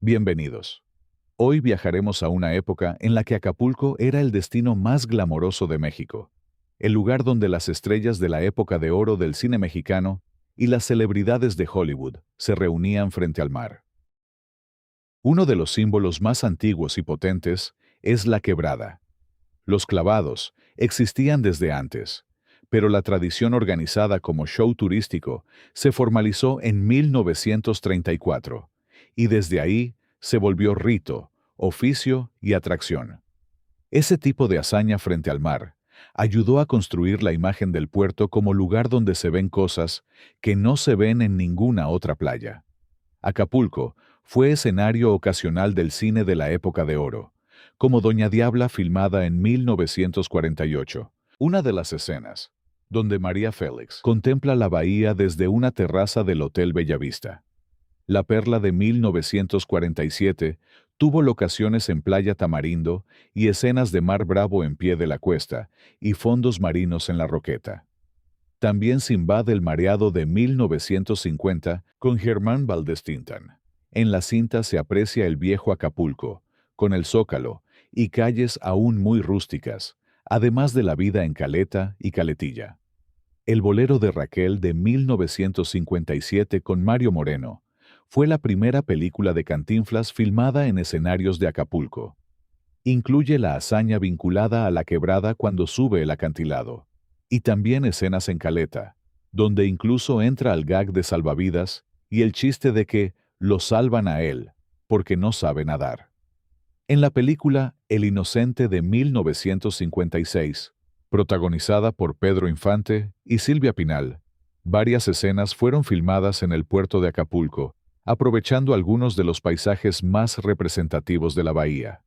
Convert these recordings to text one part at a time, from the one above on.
Bienvenidos. Hoy viajaremos a una época en la que Acapulco era el destino más glamoroso de México, el lugar donde las estrellas de la época de oro del cine mexicano y las celebridades de Hollywood se reunían frente al mar. Uno de los símbolos más antiguos y potentes es la quebrada. Los clavados existían desde antes, pero la tradición organizada como show turístico se formalizó en 1934, y desde ahí se volvió rito, oficio y atracción. Ese tipo de hazaña frente al mar ayudó a construir la imagen del puerto como lugar donde se ven cosas que no se ven en ninguna otra playa. Acapulco fue escenario ocasional del cine de la época de oro, como Doña Diabla filmada en 1948. Una de las escenas, donde María Félix contempla la bahía desde una terraza del Hotel Bellavista. La Perla de 1947 tuvo locaciones en Playa Tamarindo y escenas de Mar Bravo en pie de la cuesta y fondos marinos en la Roqueta. También Sinbad el Mareado de 1950 con Germán Valdés Tintán. En la cinta se aprecia el viejo Acapulco, con el Zócalo y calles aún muy rústicas, además de la vida en Caleta y Caletilla. El Bolero de Raquel de 1957 con Mario Moreno fue la primera película de Cantinflas filmada en escenarios de Acapulco. Incluye la hazaña vinculada a la quebrada cuando sube el acantilado, y también escenas en Caleta, donde incluso entra el gag de salvavidas y el chiste de que lo salvan a él, porque no sabe nadar. En la película El Inocente de 1956, protagonizada por Pedro Infante y Silvia Pinal, varias escenas fueron filmadas en el puerto de Acapulco, aprovechando algunos de los paisajes más representativos de la bahía.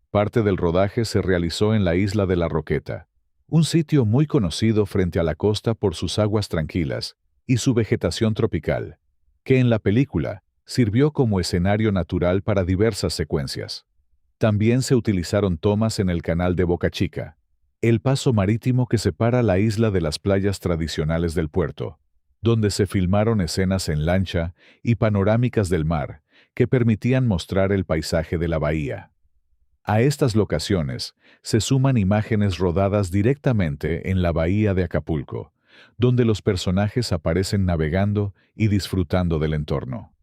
Parte del rodaje se realizó en la isla de La Roqueta, un sitio muy conocido frente a la costa por sus aguas tranquilas y su vegetación tropical, que en la película sirvió como escenario natural para diversas secuencias. También se utilizaron tomas en el canal de Boca Chica, el paso marítimo que separa la isla de las playas tradicionales del puerto, donde se filmaron escenas en lancha y panorámicas del mar que permitían mostrar el paisaje de la bahía. A estas locaciones se suman imágenes rodadas directamente en la bahía de Acapulco, donde los personajes aparecen navegando y disfrutando del entorno.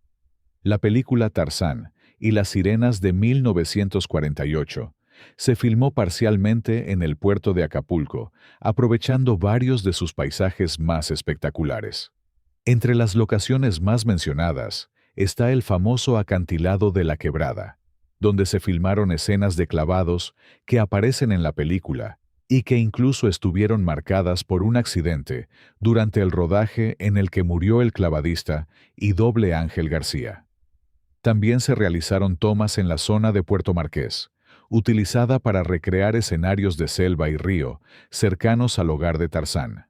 La película Tarzán y las sirenas de 1948 se filmó parcialmente en el puerto de Acapulco, aprovechando varios de sus paisajes más espectaculares. Entre las locaciones más mencionadas está el famoso acantilado de la Quebrada, donde se filmaron escenas de clavados que aparecen en la película y que incluso estuvieron marcadas por un accidente durante el rodaje en el que murió el clavadista y doble Ángel García. También se realizaron tomas en la zona de Puerto Marqués, utilizada para recrear escenarios de selva y río cercanos al hogar de Tarzán,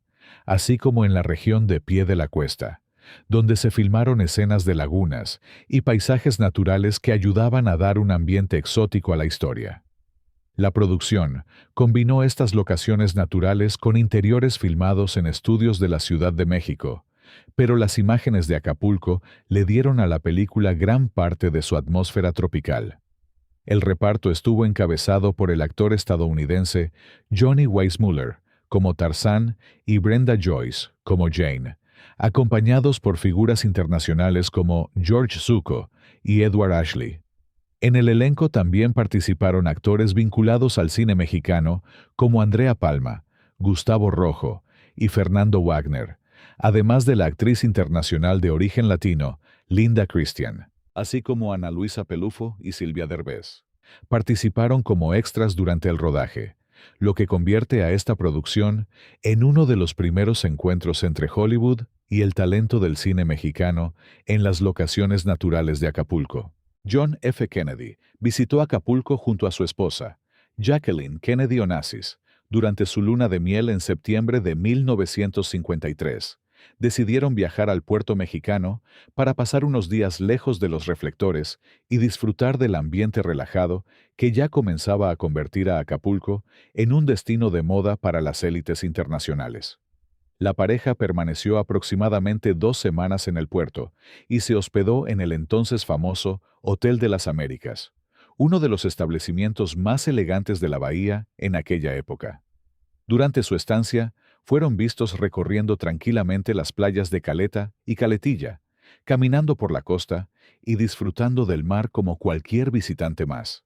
así como en la región de Pie de la Cuesta, donde se filmaron escenas de lagunas y paisajes naturales que ayudaban a dar un ambiente exótico a la historia. La producción combinó estas locaciones naturales con interiores filmados en estudios de la Ciudad de México, pero las imágenes de Acapulco le dieron a la película gran parte de su atmósfera tropical. El reparto estuvo encabezado por el actor estadounidense Johnny Weissmuller como Tarzán y Brenda Joyce como Jane, acompañados por figuras internacionales como George Zucco y Edward Ashley. En el elenco también participaron actores vinculados al cine mexicano como Andrea Palma, Gustavo Rojo y Fernando Wagner, además de la actriz internacional de origen latino, Linda Christian, así como Ana Luisa Pelufo y Silvia Derbez. Participaron como extras durante el rodaje, lo que convierte a esta producción en uno de los primeros encuentros entre Hollywood y el talento del cine mexicano en las locaciones naturales de Acapulco. John F. Kennedy visitó Acapulco junto a su esposa, Jacqueline Kennedy Onassis, durante su luna de miel en septiembre de 1953. Decidieron viajar al puerto mexicano para pasar unos días lejos de los reflectores y disfrutar del ambiente relajado que ya comenzaba a convertir a Acapulco en un destino de moda para las élites internacionales. La pareja permaneció aproximadamente 2 semanas en el puerto y se hospedó en el entonces famoso Hotel de las Américas, uno de los establecimientos más elegantes de la bahía en aquella época. Durante su estancia, fueron vistos recorriendo tranquilamente las playas de Caleta y Caletilla, caminando por la costa y disfrutando del mar como cualquier visitante más.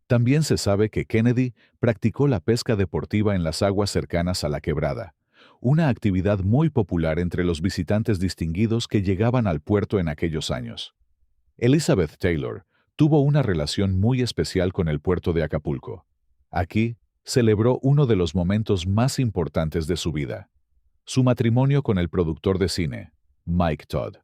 También se sabe que Kennedy practicó la pesca deportiva en las aguas cercanas a la quebrada, una actividad muy popular entre los visitantes distinguidos que llegaban al puerto en aquellos años. Elizabeth Taylor tuvo una relación muy especial con el puerto de Acapulco. Aquí celebró uno de los momentos más importantes de su vida, su matrimonio con el productor de cine, Mike Todd.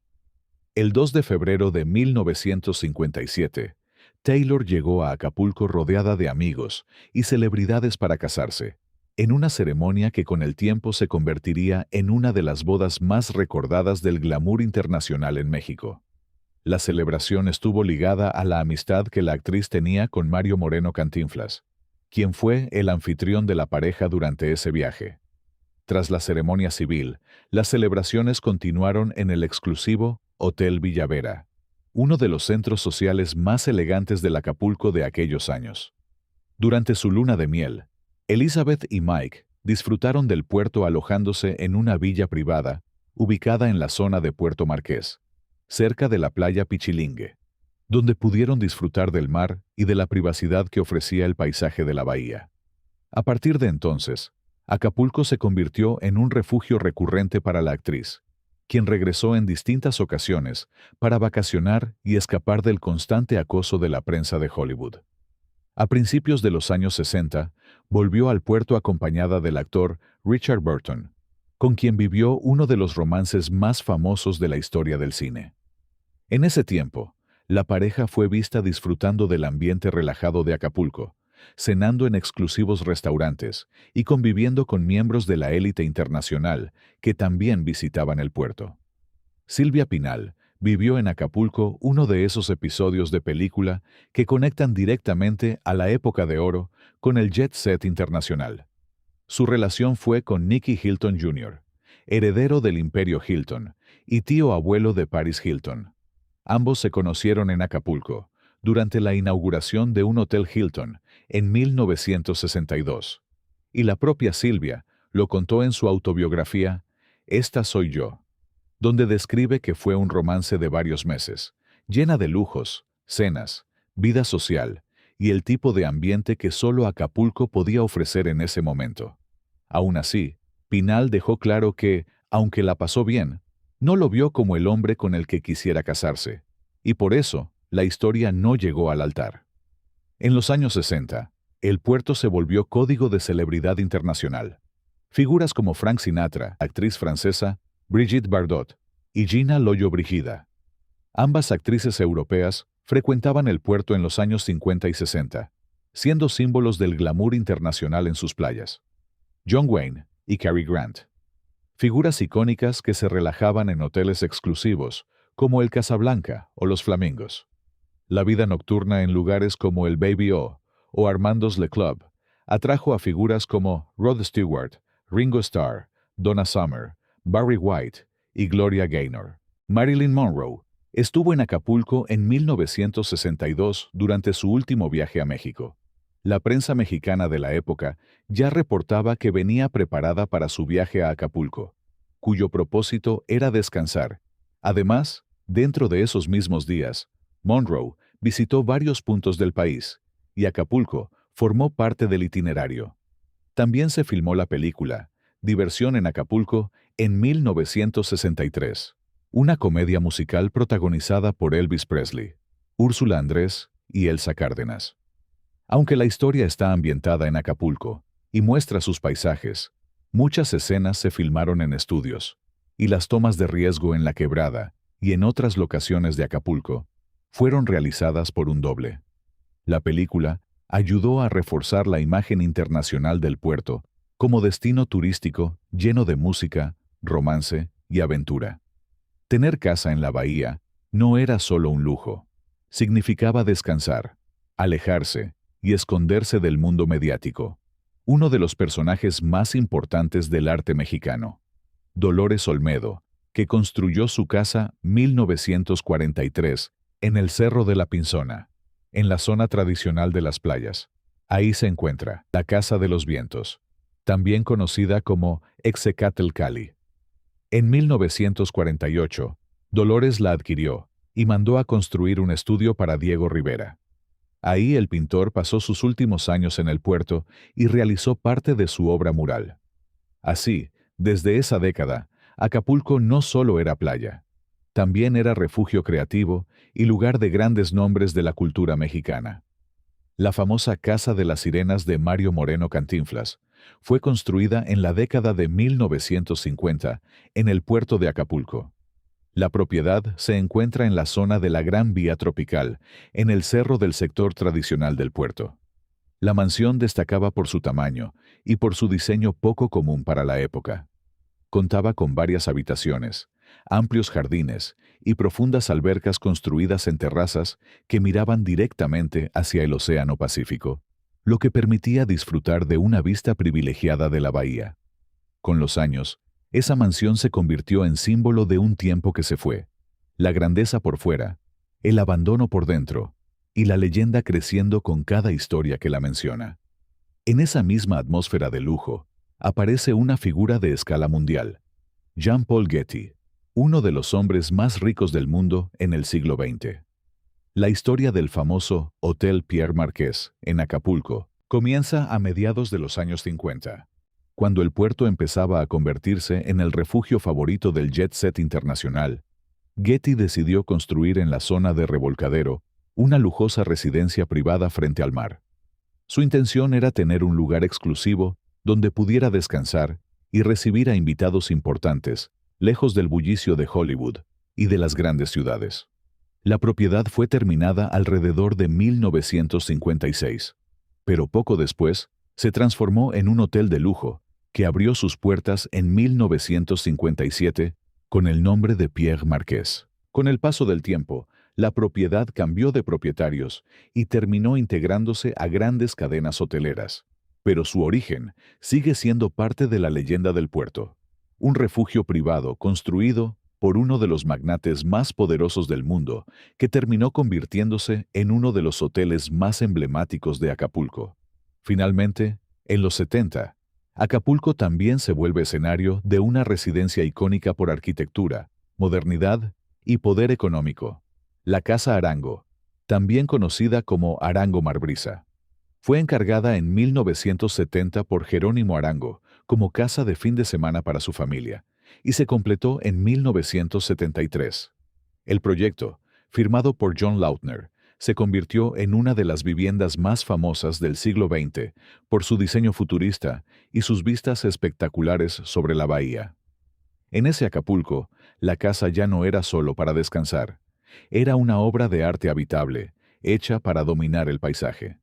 El 2 de febrero de 1957, Taylor llegó a Acapulco rodeada de amigos y celebridades para casarse, en una ceremonia que con el tiempo se convertiría en una de las bodas más recordadas del glamour internacional en México. La celebración estuvo ligada a la amistad que la actriz tenía con Mario Moreno Cantinflas, quien fue el anfitrión de la pareja durante ese viaje. Tras la ceremonia civil, las celebraciones continuaron en el exclusivo Hotel Villavera, uno de los centros sociales más elegantes del Acapulco de aquellos años. Durante su luna de miel, Elizabeth y Mike disfrutaron del puerto alojándose en una villa privada ubicada en la zona de Puerto Marqués, cerca de la playa Pichilingue, donde pudieron disfrutar del mar y de la privacidad que ofrecía el paisaje de la bahía. A partir de entonces, Acapulco se convirtió en un refugio recurrente para la actriz, quien regresó en distintas ocasiones para vacacionar y escapar del constante acoso de la prensa de Hollywood. A principios de los años 60, volvió al puerto acompañada del actor Richard Burton, con quien vivió uno de los romances más famosos de la historia del cine. En ese tiempo, la pareja fue vista disfrutando del ambiente relajado de Acapulco, cenando en exclusivos restaurantes y conviviendo con miembros de la élite internacional que también visitaban el puerto. Silvia Pinal vivió en Acapulco uno de esos episodios de película que conectan directamente a la época de oro con el jet set internacional. Su relación fue con Nicky Hilton Jr., heredero del Imperio Hilton y tío abuelo de Paris Hilton. Ambos se conocieron en Acapulco, durante la inauguración de un Hotel Hilton en 1962. Y la propia Silvia lo contó en su autobiografía, Esta soy yo, donde describe que fue un romance de varios meses, llena de lujos, cenas, vida social y el tipo de ambiente que solo Acapulco podía ofrecer en ese momento. Aún así, Pinal dejó claro que, aunque la pasó bien, no lo vio como el hombre con el que quisiera casarse, y por eso la historia no llegó al altar. En los años 60, el puerto se volvió código de celebridad internacional. Figuras como Frank Sinatra, actriz francesa, Brigitte Bardot y Gina Lollobrigida. Ambas actrices europeas frecuentaban el puerto en los años 50 y 60, siendo símbolos del glamour internacional en sus playas. John Wayne y Cary Grant. Figuras icónicas que se relajaban en hoteles exclusivos, como el Casablanca o los Flamingos. La vida nocturna en lugares como el Baby o Armando's Le Club atrajo a figuras como Rod Stewart, Ringo Starr, Donna Summer, Barry White y Gloria Gaynor. Marilyn Monroe estuvo en Acapulco en 1962 durante su último viaje a México. La prensa mexicana de la época ya reportaba que venía preparada para su viaje a Acapulco, cuyo propósito era descansar. Además, dentro de esos mismos días, Monroe visitó varios puntos del país, y Acapulco formó parte del itinerario. También se filmó la película Diversión en Acapulco en 1963, una comedia musical protagonizada por Elvis Presley, Úrsula Andrés y Elsa Cárdenas. Aunque la historia está ambientada en Acapulco y muestra sus paisajes, muchas escenas se filmaron en estudios, y las tomas de riesgo en la quebrada y en otras locaciones de Acapulco fueron realizadas por un doble. La película ayudó a reforzar la imagen internacional del puerto como destino turístico lleno de música, romance y aventura. Tener casa en la bahía no era solo un lujo, significaba descansar, alejarse y esconderse del mundo mediático, uno de los personajes más importantes del arte mexicano. Dolores Olmedo, que construyó su casa 1943 en el Cerro de la Pinzona, en la zona tradicional de las playas. Ahí se encuentra la Casa de los Vientos, también conocida como Execatl Cali. En 1948, Dolores la adquirió y mandó a construir un estudio para Diego Rivera. Ahí el pintor pasó sus últimos años en el puerto y realizó parte de su obra mural. Así, desde esa década, Acapulco no solo era playa, también era refugio creativo y lugar de grandes nombres de la cultura mexicana. La famosa Casa de las Sirenas de Mario Moreno Cantinflas fue construida en la década de 1950 en el puerto de Acapulco. La propiedad se encuentra en la zona de la Gran Vía Tropical, en el cerro del sector tradicional del puerto. La mansión destacaba por su tamaño y por su diseño poco común para la época. Contaba con varias habitaciones, amplios jardines y profundas albercas construidas en terrazas que miraban directamente hacia el Océano Pacífico, lo que permitía disfrutar de una vista privilegiada de la bahía. Con los años, esa mansión se convirtió en símbolo de un tiempo que se fue, la grandeza por fuera, el abandono por dentro, y la leyenda creciendo con cada historia que la menciona. En esa misma atmósfera de lujo, aparece una figura de escala mundial, Jean Paul Getty, uno de los hombres más ricos del mundo en el siglo XX. La historia del famoso Hotel Pierre Marqués, en Acapulco, comienza a mediados de los años 50, cuando el puerto empezaba a convertirse en el refugio favorito del jet set internacional. Getty decidió construir en la zona de Revolcadero una lujosa residencia privada frente al mar. Su intención era tener un lugar exclusivo donde pudiera descansar y recibir a invitados importantes, lejos del bullicio de Hollywood y de las grandes ciudades. La propiedad fue terminada alrededor de 1956, pero poco después se transformó en un hotel de lujo que abrió sus puertas en 1957 con el nombre de Pierre Marqués. Con el paso del tiempo, la propiedad cambió de propietarios y terminó integrándose a grandes cadenas hoteleras. Pero su origen sigue siendo parte de la leyenda del puerto, un refugio privado construido por uno de los magnates más poderosos del mundo, que terminó convirtiéndose en uno de los hoteles más emblemáticos de Acapulco. Finalmente, en los 70, Acapulco también se vuelve escenario de una residencia icónica por arquitectura, modernidad y poder económico, la Casa Arango, también conocida como Arango Marbrisa. Fue encargada en 1970 por Jerónimo Arango como casa de fin de semana para su familia, y se completó en 1973. El proyecto, firmado por John Lautner, se convirtió en una de las viviendas más famosas del siglo XX por su diseño futurista y sus vistas espectaculares sobre la bahía. En ese Acapulco, la casa ya no era solo para descansar. Era una obra de arte habitable, hecha para dominar el paisaje.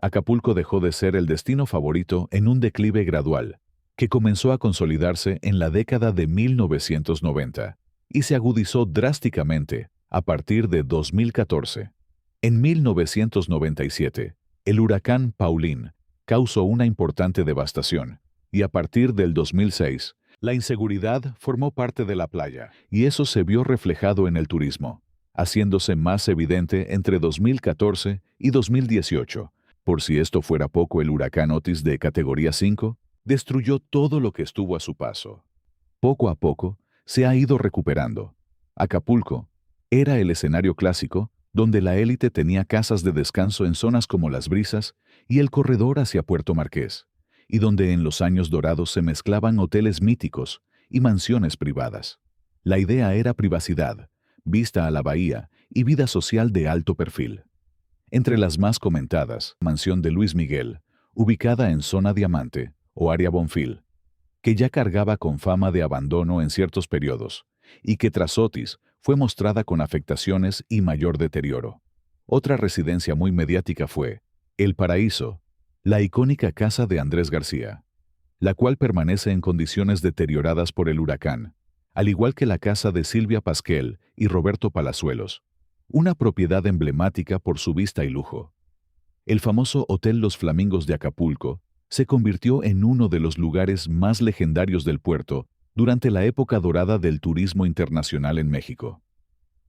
Acapulco dejó de ser el destino favorito en un declive gradual, que comenzó a consolidarse en la década de 1990 y se agudizó drásticamente a partir de 2014. En 1997, el huracán Pauline causó una importante devastación, y a partir del 2006, la inseguridad formó parte de la playa, y eso se vio reflejado en el turismo, haciéndose más evidente entre 2014 y 2018. Por si esto fuera poco, el huracán Otis de categoría 5 destruyó todo lo que estuvo a su paso. Poco a poco, se ha ido recuperando. Acapulco era el escenario clásico donde la élite tenía casas de descanso en zonas como Las Brisas y el corredor hacia Puerto Marqués, y donde en los años dorados se mezclaban hoteles míticos y mansiones privadas. La idea era privacidad, vista a la bahía y vida social de alto perfil. Entre las más comentadas, Mansión de Luis Miguel, ubicada en Zona Diamante o Área Bonfil, que ya cargaba con fama de abandono en ciertos periodos, y que tras Otis fue mostrada con afectaciones y mayor deterioro. Otra residencia muy mediática fue El Paraíso, la icónica casa de Andrés García, la cual permanece en condiciones deterioradas por el huracán, al igual que la casa de Silvia Pasquel y Roberto Palazuelos, una propiedad emblemática por su vista y lujo. El famoso Hotel Los Flamingos de Acapulco se convirtió en uno de los lugares más legendarios del puerto durante la época dorada del turismo internacional en México.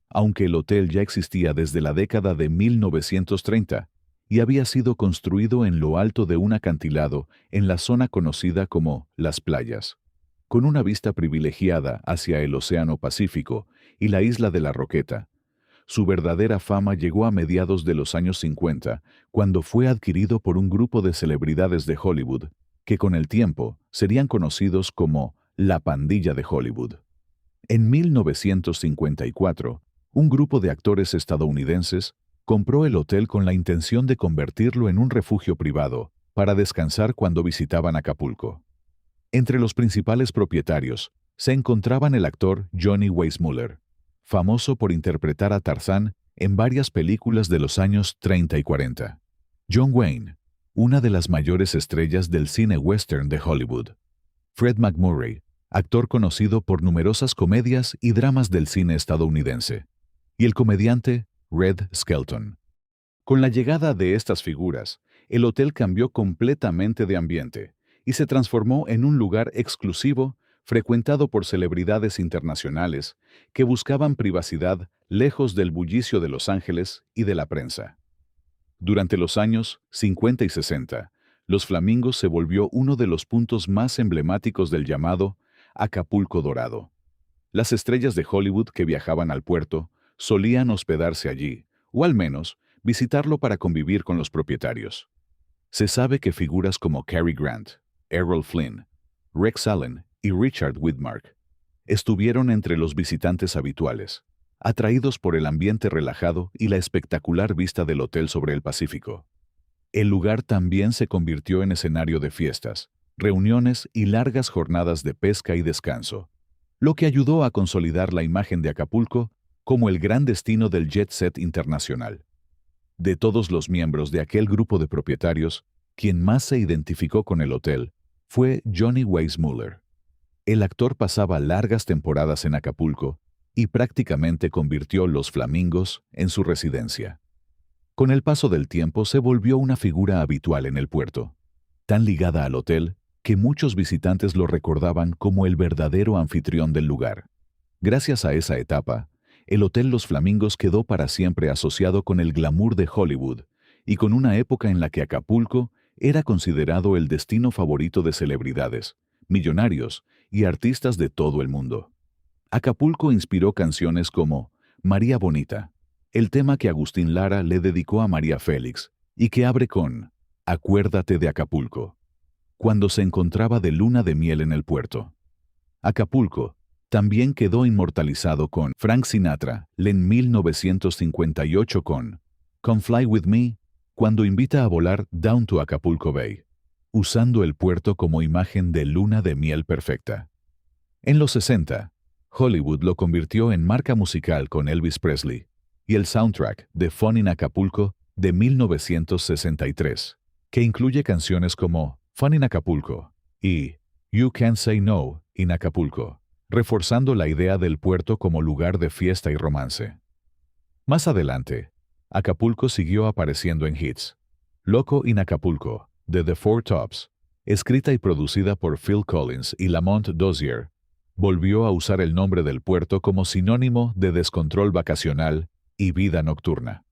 Aunque el hotel ya existía desde la década de 1930 y había sido construido en lo alto de un acantilado en la zona conocida como Las Playas, con una vista privilegiada hacia el Océano Pacífico y la isla de La Roqueta, su verdadera fama llegó a mediados de los años 50, cuando fue adquirido por un grupo de celebridades de Hollywood, que con el tiempo serían conocidos como la Pandilla de Hollywood. En 1954, un grupo de actores estadounidenses compró el hotel con la intención de convertirlo en un refugio privado para descansar cuando visitaban Acapulco. Entre los principales propietarios se encontraban el actor Johnny Weissmuller, famoso por interpretar a Tarzán en varias películas de los años 30 y 40. John Wayne, una de las mayores estrellas del cine western de Hollywood. Fred MacMurray, actor conocido por numerosas comedias y dramas del cine estadounidense. Y el comediante Red Skelton. Con la llegada de estas figuras, el hotel cambió completamente de ambiente y se transformó en un lugar exclusivo frecuentado por celebridades internacionales que buscaban privacidad lejos del bullicio de Los Ángeles y de la prensa. Durante los años 50 y 60, Los Flamingos se volvió uno de los puntos más emblemáticos del llamado Acapulco Dorado. Las estrellas de Hollywood que viajaban al puerto solían hospedarse allí, o al menos visitarlo para convivir con los propietarios. Se sabe que figuras como Cary Grant, Errol Flynn, Rex Allen y Richard Widmark estuvieron entre los visitantes habituales, atraídos por el ambiente relajado y la espectacular vista del hotel sobre el Pacífico. El lugar también se convirtió en escenario de fiestas, reuniones y largas jornadas de pesca y descanso, lo que ayudó a consolidar la imagen de Acapulco como el gran destino del jet set internacional. De todos los miembros de aquel grupo de propietarios, quien más se identificó con el hotel fue Johnny Weissmuller. El actor pasaba largas temporadas en Acapulco y prácticamente convirtió Los Flamingos en su residencia. Con el paso del tiempo se volvió una figura habitual en el puerto, tan ligada al hotel que muchos visitantes lo recordaban como el verdadero anfitrión del lugar. Gracias a esa etapa, el Hotel Los Flamingos quedó para siempre asociado con el glamour de Hollywood y con una época en la que Acapulco era considerado el destino favorito de celebridades, millonarios y artistas de todo el mundo. Acapulco inspiró canciones como María Bonita, el tema que Agustín Lara le dedicó a María Félix y que abre con Acuérdate de Acapulco, cuando se encontraba de luna de miel en el puerto. Acapulco también quedó inmortalizado con Frank Sinatra en 1958 con Come Fly With Me, cuando invita a volar Down to Acapulco Bay, usando el puerto como imagen de luna de miel perfecta. En los 60, Hollywood lo convirtió en marca musical con Elvis Presley y el soundtrack de Fun in Acapulco de 1963, que incluye canciones como Fun in Acapulco y You Can't Say No in Acapulco, reforzando la idea del puerto como lugar de fiesta y romance. Más adelante, Acapulco siguió apareciendo en hits. Loco in Acapulco, de The Four Tops, escrita y producida por Phil Collins y Lamont Dozier, volvió a usar el nombre del puerto como sinónimo de descontrol vacacional y vida nocturna.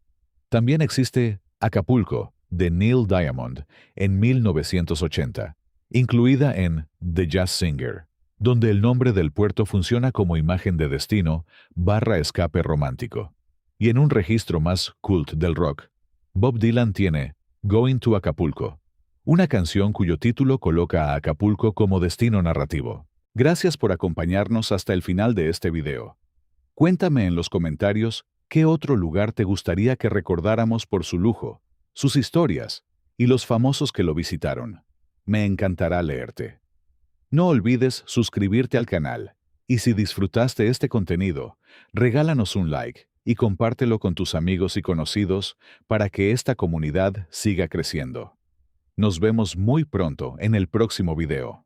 También existe Acapulco, de Neil Diamond, en 1980, incluida en The Jazz Singer, donde el nombre del puerto funciona como imagen de destino / escape romántico. Y en un registro más cult del rock, Bob Dylan tiene Going to Acapulco, una canción cuyo título coloca a Acapulco como destino narrativo. Gracias por acompañarnos hasta el final de este video. Cuéntame en los comentarios qué otro lugar te gustaría que recordáramos por su lujo, sus historias y los famosos que lo visitaron. Me encantará leerte. No olvides suscribirte al canal y si disfrutaste este contenido, regálanos un like y compártelo con tus amigos y conocidos para que esta comunidad siga creciendo. Nos vemos muy pronto en el próximo video.